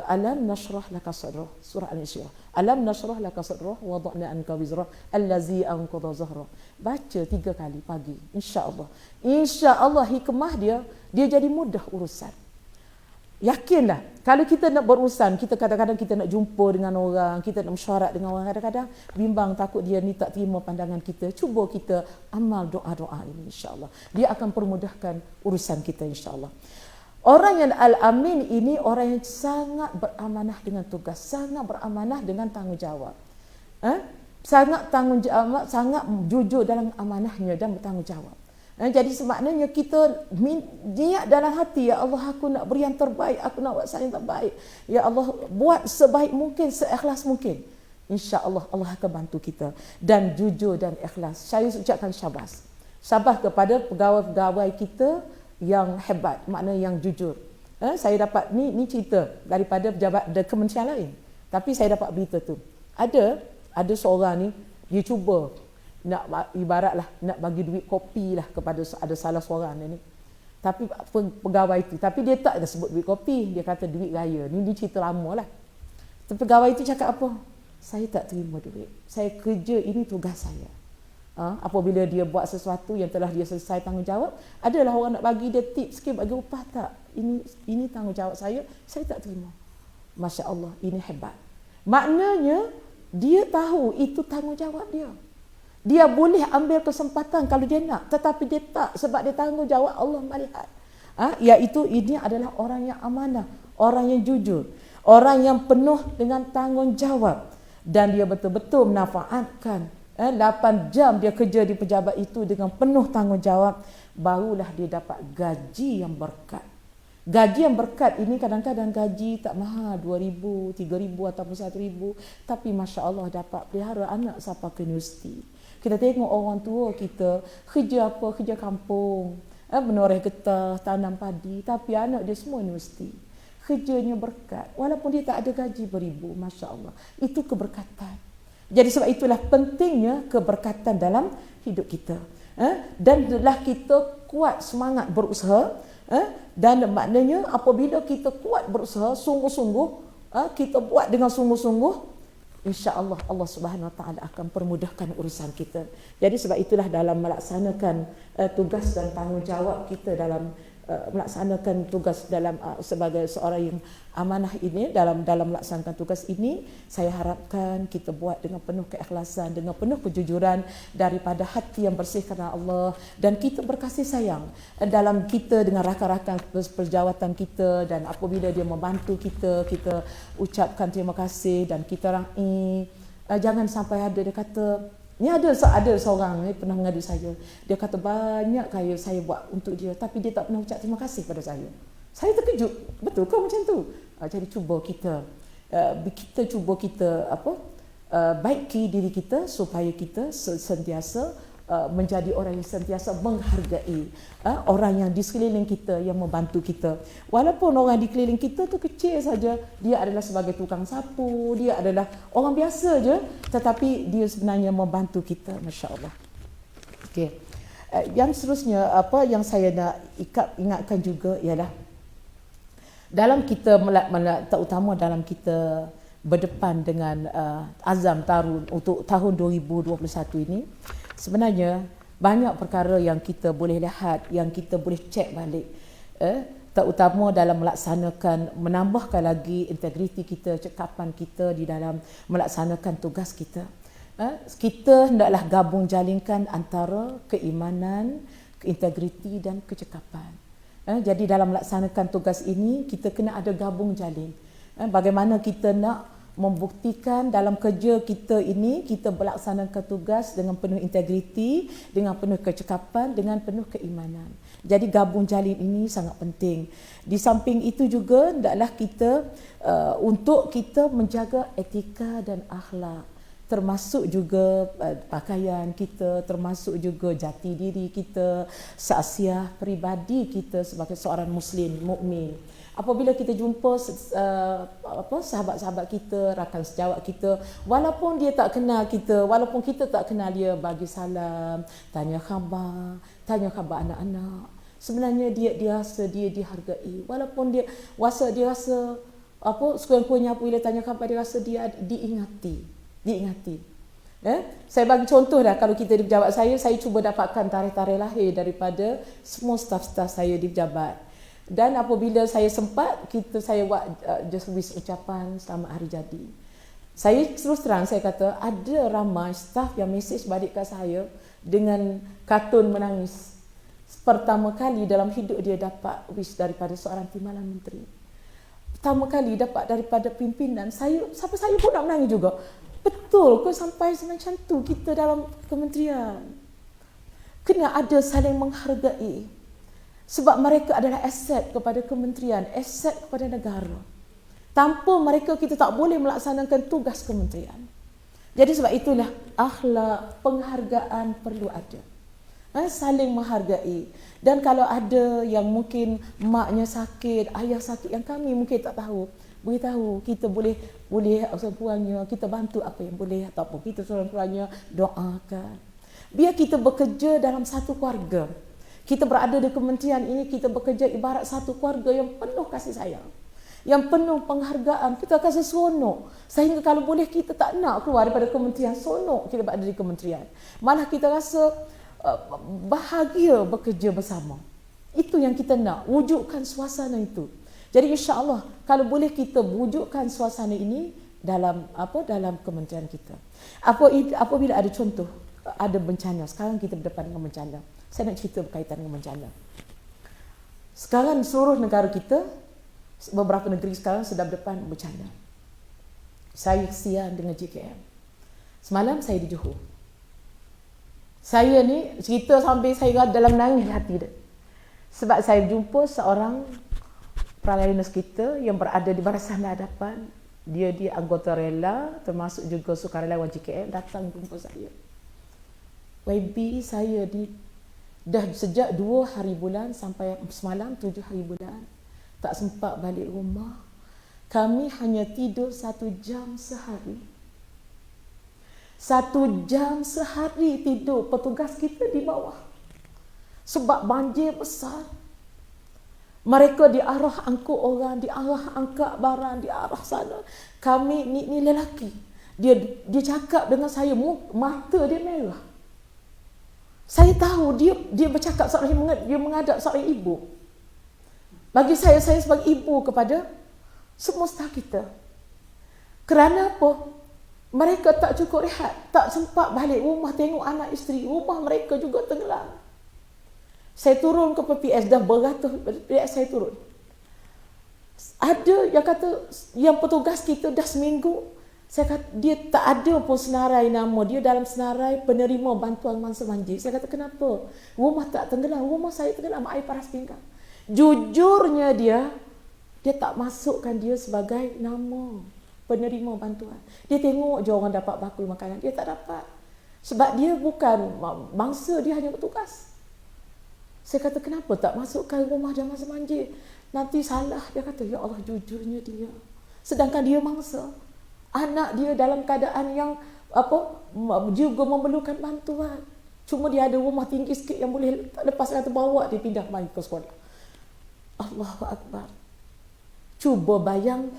alam nashrah laka sadrak, surah Al-Insyirah. Alam nashrah laka sadrak wa wada'na anka wizrak allazi anqadha zahrak. Baca 3 kali pagi, insya-Allah. Insya-Allah hikmah dia jadi mudah urusan. Yakinlah, kalau kita nak berurusan, kita kadang-kadang kita nak jumpa dengan orang, kita nak mesyuarat dengan orang, kadang-kadang bimbang takut dia ni tak terima pandangan kita. Cuba kita amal doa-doa ini, insya-Allah. Dia akan permudahkan urusan kita, insya-Allah. Orang yang Al-Amin ini orang yang sangat beramanah dengan tugas, sangat beramanah dengan tanggungjawab. Sangat tanggungjawab, sangat jujur dalam amanahnya dan bertanggungjawab. Jadi semaknanya kita niat dalam hati, ya Allah aku nak beri yang terbaik, aku nak buat saya yang terbaik. Ya Allah buat sebaik mungkin, seikhlas mungkin. Insya-Allah Allah akan bantu kita. Dan jujur dan ikhlas. Saya ucapkan syabas. Syabas kepada pegawai-pegawai kita yang hebat, makna yang jujur. Saya dapat ni cerita daripada pejabat dari kementerian lain. Tapi saya dapat berita tu. Ada seorang ni dia cuba nak ibaratlah nak bagi duit kopi lah kepada ada salah seorang ni. Tapi pegawai itu, tapi dia tak ada sebut duit kopi, dia kata duit raya. Ni cerita lama lah. Pegawai itu cakap apa? Saya tak terima duit. Saya kerja, ini tugas saya. Apabila dia buat sesuatu yang telah dia selesai tanggungjawab, adalah orang nak bagi dia tip sikit, bagi upah tak? Ini tanggungjawab saya tak terima. Masya Allah, ini hebat. Maknanya dia tahu itu tanggungjawab dia. Dia boleh ambil kesempatan kalau dia nak, tetapi dia tak, sebab dia tanggungjawab Allah melihat. Iaitu ini adalah orang yang amanah, orang yang jujur, orang yang penuh dengan tanggungjawab, dan dia betul-betul menafaatkan 8 jam dia kerja di pejabat itu dengan penuh tanggungjawab, barulah dia dapat gaji yang berkat. Gaji yang berkat ini kadang-kadang gaji tak mahal, 2,000, 3,000 ataupun 1,000, tapi Masya Allah dapat pelihara anak sampai ke universiti. Kita tengok orang tua kita kerja apa, kerja kampung, menoreh getah, tanam padi, tapi anak dia semua universiti. Kerjanya berkat, walaupun dia tak ada gaji beribu, Masya Allah. Itu keberkatan. Jadi sebab itulah pentingnya keberkatan dalam hidup kita. Dan adalah kita kuat semangat berusaha, dan maknanya apabila kita kuat berusaha sungguh-sungguh, kita buat dengan sungguh-sungguh, insya-Allah Allah Subhanahu Wa Taala akan permudahkan urusan kita. Jadi sebab itulah dalam melaksanakan tugas dan tanggungjawab kita dalam melaksanakan tugas dalam sebagai seorang yang amanah ini, dalam melaksanakan tugas ini, saya harapkan kita buat dengan penuh keikhlasan, dengan penuh kejujuran daripada hati yang bersih kerana Allah, dan kita berkasih sayang dalam kita dengan rakan-rakan perjawatan kita, dan apabila dia membantu kita, kita ucapkan terima kasih dan kita raih. Jangan sampai ada dia kata, ni ada seorang ni pernah mengadu saya. Dia kata banyak kaya saya buat untuk dia, tapi dia tak pernah ucap terima kasih pada saya. Saya terkejut. Betul kau macam tu? Jadi cuba kita baiki diri kita supaya kita sentiasa menjadi orang yang sentiasa menghargai orang yang di sekeliling kita yang membantu kita. Walaupun orang di sekeliling kita tu kecil saja, dia adalah sebagai tukang sapu, dia adalah orang biasa je, tetapi dia sebenarnya membantu kita, masya-Allah. Okey. Yang seterusnya apa yang saya nak ingatkan juga ialah dalam kita terutama dalam kita berdepan dengan azam tarun untuk tahun 2021 ini, sebenarnya banyak perkara yang kita boleh lihat, yang kita boleh cek balik, terutama dalam melaksanakan, menambahkan lagi integriti kita, cekapan kita di dalam melaksanakan tugas kita. Kita hendaklah gabung jalinkan antara keimanan, integriti dan kecekapan. Jadi dalam melaksanakan tugas ini kita kena ada gabung jalin. Bagaimana kita nak membuktikan dalam kerja kita ini kita melaksanakan tugas dengan penuh integriti, dengan penuh kecekapan, dengan penuh keimanan. Jadi gabung jalin ini sangat penting. Di samping itu juga hendaklah kita untuk kita menjaga etika dan akhlak, termasuk juga pakaian kita, termasuk juga jati diri kita, saksiah peribadi kita sebagai seorang muslim mukmin. Apabila kita jumpa sahabat-sahabat kita, rakan sejawat kita, walaupun dia tak kenal kita, walaupun kita tak kenal dia, bagi salam, tanya khabar anak-anak. Sebenarnya dia rasa dia dihargai, walaupun dia rasa sekurang-kurangnya apabila tanya khabar dia rasa dia diingati. Saya bagi contoh dah, kalau kita di pejabat saya cuba dapatkan tarikh lahir daripada semua staf-staf saya di pejabat. Dan apabila saya sempat, saya buat just wish ucapan selamat hari jadi. Saya terus terang saya kata ada ramai staf yang mesej balik kat saya dengan kartun menangis. Pertama kali dalam hidup dia dapat wish daripada seorang timbalan menteri. Pertama kali dapat daripada pimpinan. Saya pun nak menangis juga. Betul ke sampai semacam tu kita dalam kementerian? Kena ada saling menghargai. Sebab mereka adalah aset kepada kementerian, aset kepada negara. Tanpa mereka kita tak boleh melaksanakan tugas kementerian. Jadi sebab itulah akhlak, penghargaan perlu ada. Saling menghargai. Dan kalau ada yang mungkin maknya sakit, ayah sakit yang kami mungkin tak tahu, beritahu, kita boleh sekurang-kurangnya kita bantu apa yang boleh, ataupun kita sekurang-kurangnya doakan. Biar kita bekerja dalam satu keluarga. Kita berada di kementerian ini, kita bekerja ibarat satu keluarga yang penuh kasih sayang, yang penuh penghargaan. Kita akan seronok sehingga kalau boleh kita tak nak keluar daripada kementerian, seronok kita berada di kementerian. Malah kita rasa bahagia bekerja bersama. Itu yang kita nak, wujudkan suasana itu. Jadi insya-Allah kalau boleh kita wujudkan suasana ini dalam kementerian kita. Apabila ada contoh, ada bencana, sekarang kita berdepan dengan bencana. Saya nak cerita berkaitan dengan bencana. Sekarang seluruh negara kita, beberapa negeri sekarang sedang berdepan bencana. Saya kesian dengan JKM. Semalam saya di Johor. Saya ni cerita sampai saya dalam nangis hati dia. Sebab saya jumpa seorang Prime kita yang berada di barisan hadapan. Dia anggota rela, termasuk juga sukarelawan JKM, datang jumpa saya. YB saya dah sejak 2 hari bulan sampai semalam 7 hari bulan tak sempat balik rumah. Kami hanya tidur 1 jam sehari. 1 jam sehari tidur petugas kita di bawah. Sebab banjir besar. Mereka diarah angkut orang, diarah angkat barang, diarah sana. Kami ni lelaki. Dia cakap dengan saya, mata dia merah. Saya tahu dia bercakap dia menghadap seorang ibu. Bagi saya sebagai ibu kepada semua staf kita. Kerana apa? Mereka tak cukup rehat, tak sempat balik rumah tengok anak isteri, rumah mereka juga tenggelam. Saya turun ke PPS, dah beratus PPS saya turun. Ada yang kata yang petugas kita dah seminggu. Saya kata dia tak ada pun senarai nama dia dalam senarai penerima bantuan mangsa banjir. Saya kata kenapa? Rumah tak tenggelam, rumah saya tenggelam air paras pinggang. Jujurnya dia tak masukkan dia sebagai nama penerima bantuan. Dia tengok je orang dapat bakul makanan, dia tak dapat. Sebab dia bukan bangsa, dia hanya petugas. Saya kata kenapa tak masukkan rumah dia mangsa banjir? Nanti salah. Dia kata ya Allah, jujurnya dia. Sedangkan dia mangsa. Anak dia dalam keadaan yang juga memerlukan bantuan. Cuma dia ada rumah tinggi sikit yang boleh lepas kata bawa dia pindah mai ke sekolah. Allahu Akbar. Cuba bayang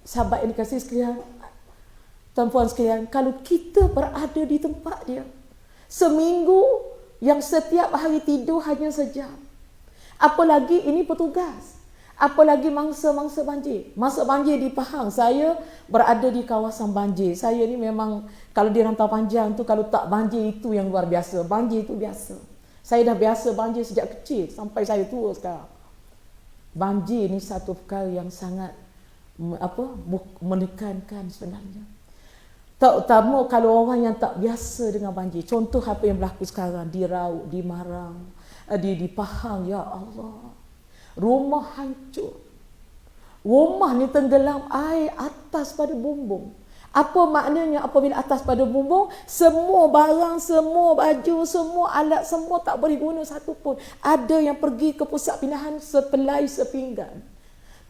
sahabat yang dikasihi sekalian, tuan-puan sekalian, kalau kita berada di tempat dia seminggu yang setiap hari tidur hanya sejam. Apalagi ini petugas. Apalagi mangsa-mangsa banjir. Masa banjir di Pahang, saya berada di kawasan banjir. Saya ni memang, kalau di Rantau Panjang tu, kalau tak banjir itu yang luar biasa. Banjir itu biasa. Saya dah biasa banjir sejak kecil sampai saya tua sekarang. banjir ni satu perkara yang sangat menekankan sebenarnya. Terutama kalau orang yang tak biasa dengan banjir. Contoh apa yang berlaku sekarang di Rauk, di Marang, di Pahang, ya Allah. Rumah hancur. Rumah ni tenggelam air atas pada bumbung. Apa maknanya apabila atas pada bumbung? Semua barang, semua baju, semua alat, semua tak boleh guna satu pun. Ada yang pergi ke pusat pindahan sepelai sepinggan.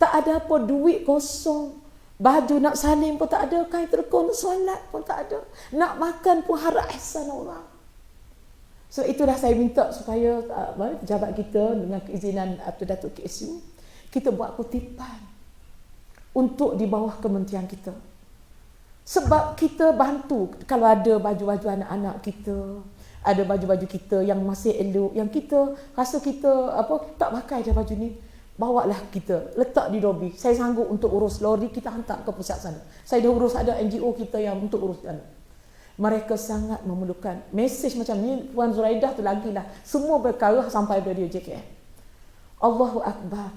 Tak ada apa, duit kosong. Baju nak salin pun tak ada, kain terkon solat pun tak ada. Nak makan pun harap ihsan orang. So itulah saya minta supaya pejabat kita dengan keizinan Datuk KSU, kita buat kutipan untuk di bawah kementerian kita. Sebab kita bantu kalau ada baju-baju anak-anak kita, ada baju-baju kita yang masih elok, yang kita rasa kita tak pakai dah baju ni, bawalah kita, letak di lobi. Saya sanggup untuk urus lori, kita hantar ke pusat sana. Saya dah urus, ada NGO kita yang untuk urus sana. Mereka sangat memerlukan mesej macam ni. Puan Zuraidah tu lagilah. Semua perkara sampai dari JKM. Allahu Akbar.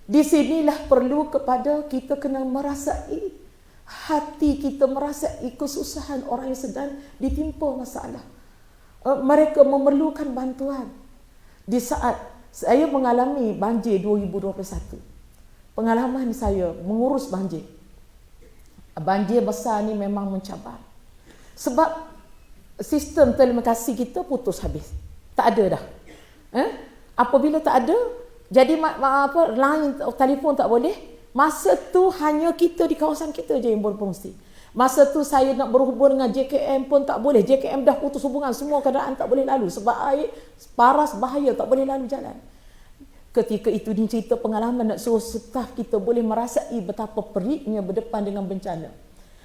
Di sinilah perlu kepada kita kena merasai hati kita, merasai kesusahan orang yang sedang ditimpa masalah. Mereka memerlukan bantuan. Di saat saya mengalami banjir 2021. Pengalaman saya mengurus banjir. Banjir besar ni memang mencabar. Sebab sistem telekomunikasi kita putus habis. Tak ada dah. Apabila tak ada, jadi line telefon tak boleh. Masa tu hanya kita di kawasan kita je yang berfungsi. Masa tu saya nak berhubung dengan JKM pun tak boleh. JKM dah putus hubungan, semua kenderaan tak boleh lalu sebab air paras bahaya, tak boleh lalu jalan. Ketika itu ni cerita pengalaman nak suruh staf kita boleh merasai betapa periknya berdepan dengan bencana.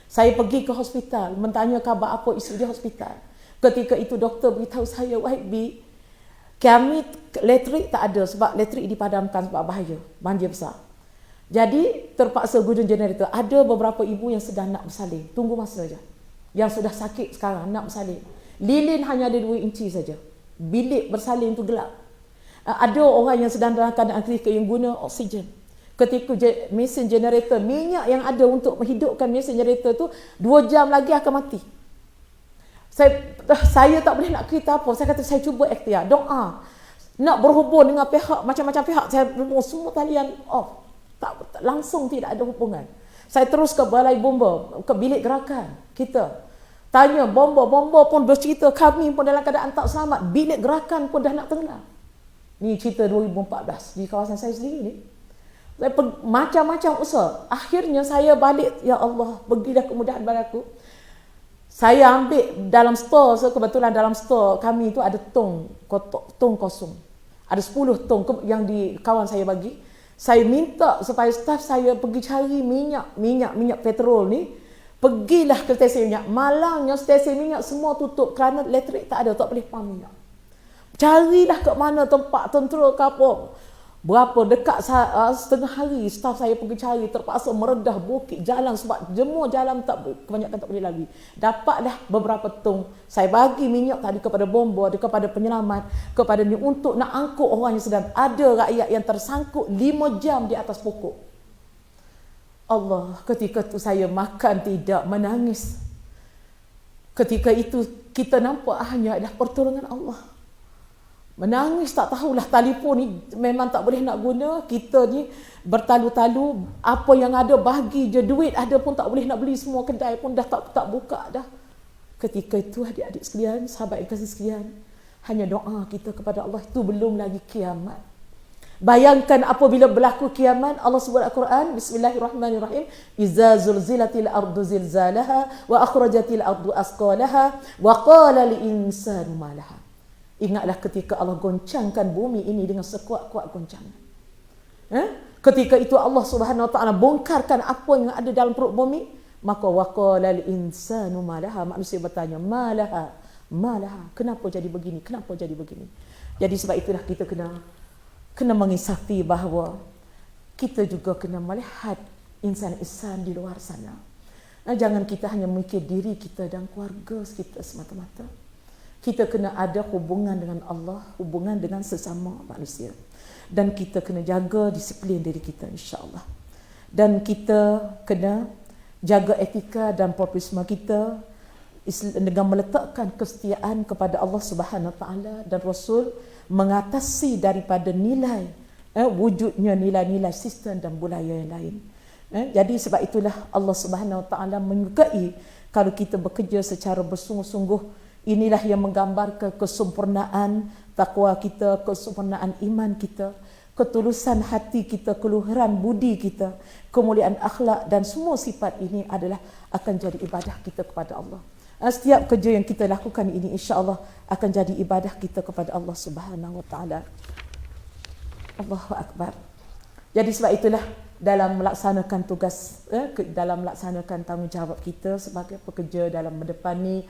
Saya pergi ke hospital, bertanya khabar apa isu di hospital. Ketika itu doktor beritahu saya, "Wahid B, kami elektrik tak ada sebab elektrik dipadamkan sebab bahaya, banjir besar." Jadi terpaksa guna generator. Ada beberapa ibu yang sedang nak bersalin, tunggu masa saja. Yang sudah sakit sekarang nak bersalin. Lilin hanya ada 2 inci saja. Bilik bersalin tu gelap. Ada orang yang sedang dalam keadaan kritikal yang guna oksigen. Ketika mesin generator, minyak yang ada untuk menghidupkan mesin generator tu 2 jam lagi akan mati. Saya tak boleh nak cerita apa. Saya kata saya cuba ikhtiar, doa. Nak berhubung dengan pihak, macam-macam pihak. Saya semua talian off. Langsung tidak ada hubungan. Saya terus ke balai bomba, ke bilik gerakan kita. Tanya bomba pun bercerita kami pun dalam keadaan tak selamat. Bilik gerakan pun dah nak tenggelam. Ni cerita 2014 di kawasan saya sendiri ni. Saya macam-macam usaha. Akhirnya saya balik, ya Allah, bagilah kemudahan bagi aku. Saya ambil dalam store, kebetulan dalam store kami tu ada tong kosong. Ada 10 tong yang di kawan saya bagi. Saya minta supaya staf saya pergi cari minyak petrol ni. Pergilah ke stesen minyak. Malangnya stesen minyak semua tutup kerana elektrik tak ada, tak boleh pump minyak. Carilah ke mana tempat tentera ke apa. Berapa dekat setengah hari staf saya pergi cari, terpaksa meredah bukit jalan sebab semua jalan kebanyakan tak boleh lalui. Dapatlah beberapa tong. Saya bagi minyak tadi kepada bomba, kepada penyelamat, kepada ni untuk nak angkut orang yang sedang ada rakyat yang tersangkut 5 jam di atas pokok. Allah, ketika itu saya makan tidak, menangis. Ketika itu kita nampak hanya adalah pertolongan Allah. Menangis tak tahulah, telefon ni memang tak boleh nak guna. Kita ni bertalu-talu, apa yang ada bagi je, duit ada pun tak boleh nak beli, semua kedai pun dah tak buka dah. Ketika itu adik-adik sekalian, sahabat yang kasih sekalian, hanya doa kita kepada Allah. Itu belum lagi kiamat. Bayangkan apabila berlaku kiamat, Allah sebut Al-Quran, Bismillahirrahmanirrahim, Iza zulzilatil ardu zilzalaha wa akhrajatil ardu asqalaha wa qala li insanu malaha. Ingatlah ketika Allah goncangkan bumi ini dengan sekuat-kuat goncangan. Ketika itu Allah Subhanahu Wa Taala bongkarkan apa yang ada dalam perut bumi, maka waqala al-insanu malaha, manusia bertanya, malaha, kenapa jadi begini? Kenapa jadi begini? Jadi sebab itulah kita kena mengisafi bahawa kita juga kena melihat insan-insan di luar sana. Jangan kita hanya memikir diri kita dan keluarga kita semata-mata. kita kena ada hubungan dengan Allah, hubungan dengan sesama manusia. Dan kita kena jaga disiplin diri kita, insya-Allah. Dan kita kena jaga etika dan profesionalisme kita dengan meletakkan kesetiaan kepada Allah Subhanahu Wa Taala dan Rasul, mengatasi daripada nilai wujudnya nilai-nilai sistem dan budaya yang lain. Jadi sebab itulah Allah Subhanahu Wa Taala menyukai kalau kita bekerja secara bersungguh-sungguh. Inilah yang menggambarkan kesempurnaan takwa kita, kesempurnaan iman kita, ketulusan hati kita, keluhuran budi kita, kemuliaan akhlak, dan semua sifat ini adalah akan jadi ibadah kita kepada Allah. Setiap kerja yang kita lakukan ini insya-Allah akan jadi ibadah kita kepada Allah Subhanahu Wa Taala. Allahu Akbar. Jadi sebab itulah dalam melaksanakan tugas, dalam melaksanakan tanggungjawab kita sebagai pekerja dalam mendepani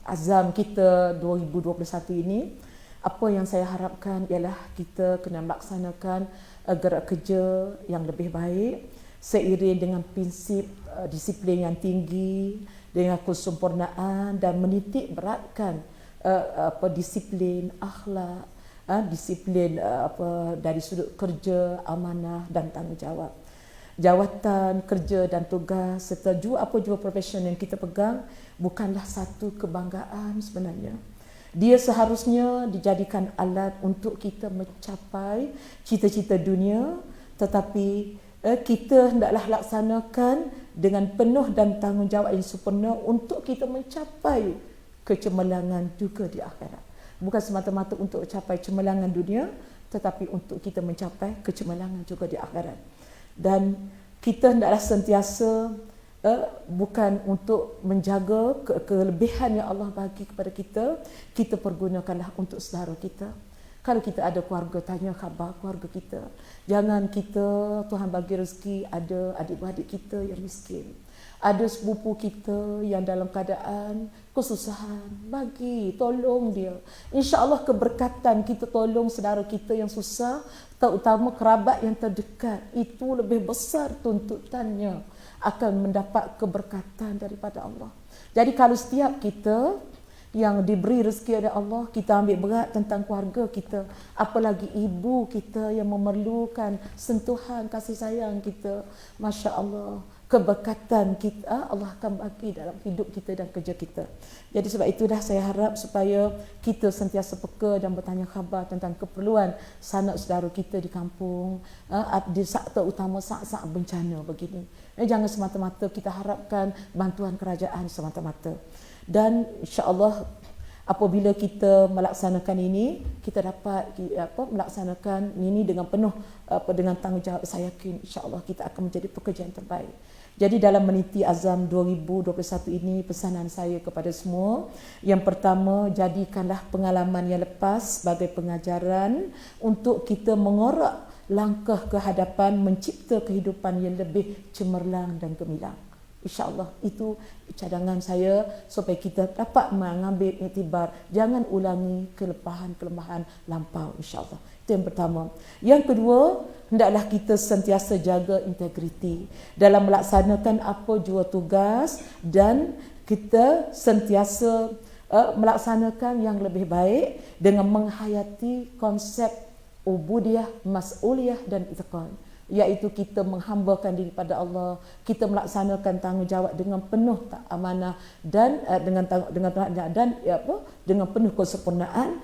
azam kita 2021 ini, apa yang saya harapkan ialah kita kena melaksanakan gerak kerja yang lebih baik seiring dengan prinsip disiplin yang tinggi, dengan kesempurnaan dan menitik beratkan disiplin akhlak, disiplin dari sudut kerja, amanah dan tanggungjawab. Jawatan, kerja dan tugas serta apa jua profesion yang kita pegang bukanlah satu kebanggaan sebenarnya. Dia seharusnya dijadikan alat untuk kita mencapai cita-cita dunia, tetapi kita hendaklah laksanakan dengan penuh dan tanggungjawab yang sempurna untuk kita mencapai kecemerlangan juga di akhirat. Bukan semata-mata untuk mencapai cemerlangan dunia, tetapi untuk kita mencapai kecemerlangan juga di akhirat. Dan kita hendaklah sentiasa bukan untuk menjaga kelebihan yang Allah bagi kepada kita, kita pergunakanlah untuk saudara kita. Kalau kita ada keluarga, tanya khabar keluarga kita. Jangan kita, Tuhan bagi rezeki, ada adik-beradik kita yang miskin, ada sepupu kita yang dalam keadaan kesusahan, bagi, tolong dia. InsyaAllah keberkatan kita tolong saudara kita yang susah, terutama kerabat yang terdekat, itu lebih besar tuntutannya akan mendapat keberkatan daripada Allah. Jadi kalau setiap kita yang diberi rezeki oleh Allah, kita ambil berat tentang keluarga kita, apalagi ibu kita yang memerlukan sentuhan kasih sayang kita, Masya Allah, keberkatan kita Allah akan bagi dalam hidup kita dan kerja kita. Jadi sebab itulah saya harap supaya kita sentiasa peka dan bertanya khabar tentang keperluan sanak saudara kita di kampung, di saat terutama saat-saat bencana begini. Jangan semata-mata kita harapkan bantuan kerajaan semata-mata. Dan insya-Allah apabila kita melaksanakan ini, kita dapat melaksanakan ini dengan penuh dengan tanggungjawab, saya yakin insya-Allah kita akan menjadi pekerja yang terbaik. Jadi dalam meniti azam 2021 ini, pesanan saya kepada semua, yang pertama, jadikanlah pengalaman yang lepas sebagai pengajaran untuk kita mengorak langkah ke hadapan mencipta kehidupan yang lebih cemerlang dan gemilang. InsyaAllah itu cadangan saya supaya kita dapat mengambil iktibar, jangan ulangi kelemahan-kelemahan lampau, insyaAllah. Itu yang pertama. Yang kedua, hendaklah kita sentiasa jaga integriti dalam melaksanakan apa jua tugas, dan kita sentiasa melaksanakan yang lebih baik dengan menghayati konsep ubudiyah, mas'uliyah dan itqan, iaitu kita menghambakan diri pada Allah, kita melaksanakan tanggungjawab dengan penuh amanah dan dengan penuh kesempurnaan,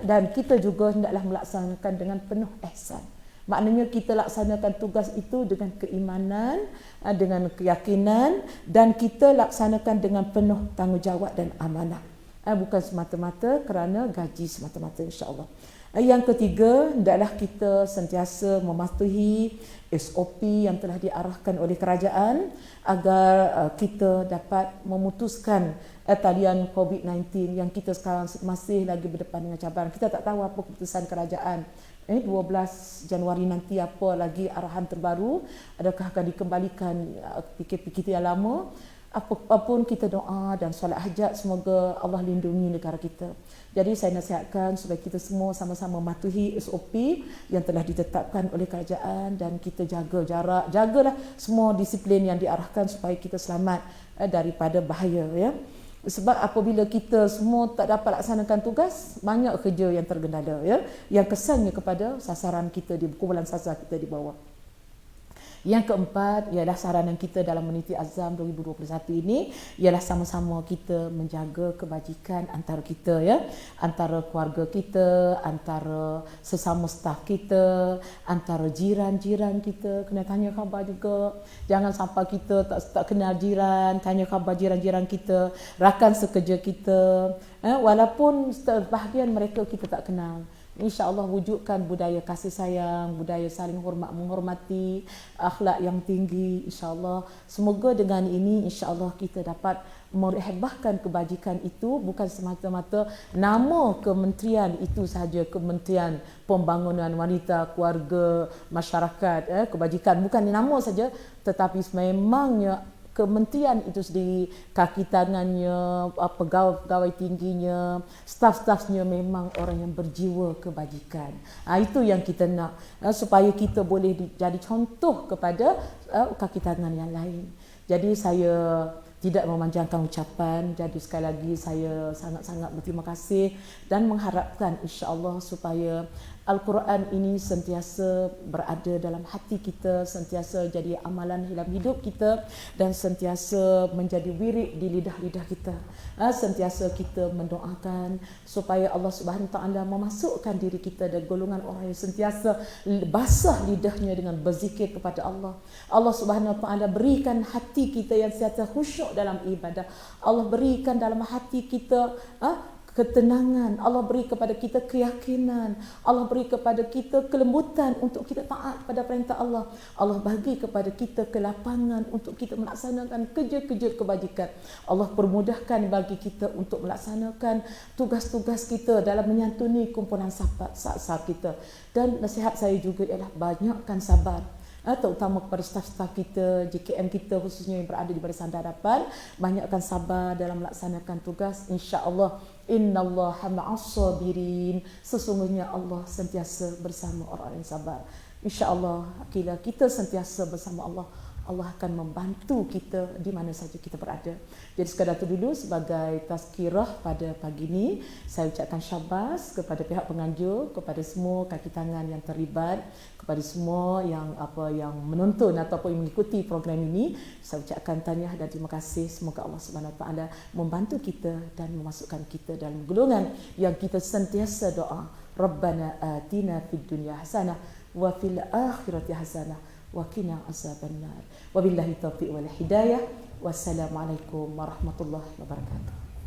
dan kita juga hendaklah melaksanakan dengan penuh ihsan. Maknanya kita laksanakan tugas itu dengan keimanan, dengan keyakinan, dan kita laksanakan dengan penuh tanggungjawab dan amanah, bukan semata-mata kerana gaji semata-mata, insya-Allah. Yang ketiga, hendaklah kita sentiasa mematuhi SOP yang telah diarahkan oleh kerajaan agar kita dapat memutuskan talian COVID-19 yang kita sekarang masih lagi berdepan dengan cabaran. Kita tak tahu apa keputusan kerajaan 12 Januari nanti, apa lagi arahan terbaru, adakah akan dikembalikan PKP yang lama. Apapun kita doa dan solat hajat, semoga Allah lindungi negara kita. Jadi saya nasihatkan supaya kita semua sama-sama mematuhi SOP yang telah ditetapkan oleh kerajaan, dan kita jaga jarak, jagalah semua disiplin yang diarahkan supaya kita selamat daripada bahaya, ya. Sebab apabila kita semua tak dapat laksanakan tugas, banyak kerja yang tergendala, ya, yang kesannya kepada sasaran kita, di kumpulan sasar kita di bawah. Yang keempat ialah saranan kita dalam Meniti Azam 2021 ini ialah sama-sama kita menjaga kebajikan antara kita, ya, antara keluarga kita, antara sesama staf kita, antara jiran-jiran kita, kena tanya khabar juga. Jangan sampai kita tak kenal jiran, tanya khabar jiran-jiran kita, rakan sekerja kita, walaupun sebahagian mereka kita tak kenal. InsyaAllah wujudkan budaya kasih sayang, budaya saling hormat menghormati, akhlak yang tinggi. InsyaAllah semoga dengan ini insyaAllah kita dapat merehbahkan kebajikan itu, bukan semata-mata nama kementerian itu sahaja, Kementerian Pembangunan Wanita, Keluarga, Masyarakat, kebajikan, bukan nama saja, tetapi memangnya kementerian itu sendiri, kaki tangannya, pegawai tingginya, staf-stafnya memang orang yang berjiwa kebajikan. Itu yang kita nak, supaya kita boleh jadi contoh kepada kaki tangan yang lain. Jadi saya tidak memanjangkan ucapan. Jadi sekali lagi saya sangat-sangat berterima kasih dan mengharapkan insya-Allah supaya Al-Quran ini sentiasa berada dalam hati kita, sentiasa jadi amalan dalam hidup kita dan sentiasa menjadi wirid di lidah-lidah kita. Sentiasa kita mendoakan supaya Allah Subhanahu Wa Taala memasukkan diri kita dan golongan orang yang sentiasa basah lidahnya dengan berzikir kepada Allah. Allah Subhanahu Wa Taala berikan hati kita yang sentiasa khusyuk dalam ibadah. Allah berikan dalam hati kita ketenangan, Allah beri kepada kita keyakinan, Allah beri kepada kita kelembutan untuk kita taat pada perintah Allah. Allah bagi kepada kita kelapangan untuk kita melaksanakan kerja-kerja kebajikan. Allah permudahkan bagi kita untuk melaksanakan tugas-tugas kita dalam menyantuni kumpulan sahabat kita. Dan nasihat saya juga ialah banyakkan sabar, terutama kepada staf-staf kita, JKM kita khususnya yang berada di barisan hadapan. Banyakkan sabar dalam melaksanakan tugas. InsyaAllah innallaha ma'as sabirin, sesungguhnya Allah sentiasa bersama orang yang sabar. InsyaAllah bila kita sentiasa bersama Allah, Allah akan membantu kita di mana saja kita berada. Jadi sekadar itu dulu sebagai tazkirah pada pagi ini. Saya ucapkan syabas kepada pihak penganjur, kepada semua kaki tangan yang terlibat, kepada semua yang menonton ataupun mengikuti program ini. Saya ucapkan tahniah dan terima kasih. Semoga Allah Subhanahu Wa Taala membantu kita dan memasukkan kita dalam golongan yang kita sentiasa doa, Rabbana atina fid dunya hasanah wa fil akhirati hasanah wa qina azabannar. Wabillahi taufiq wal hidayah. Wassalamualaikum warahmatullahi wabarakatuh.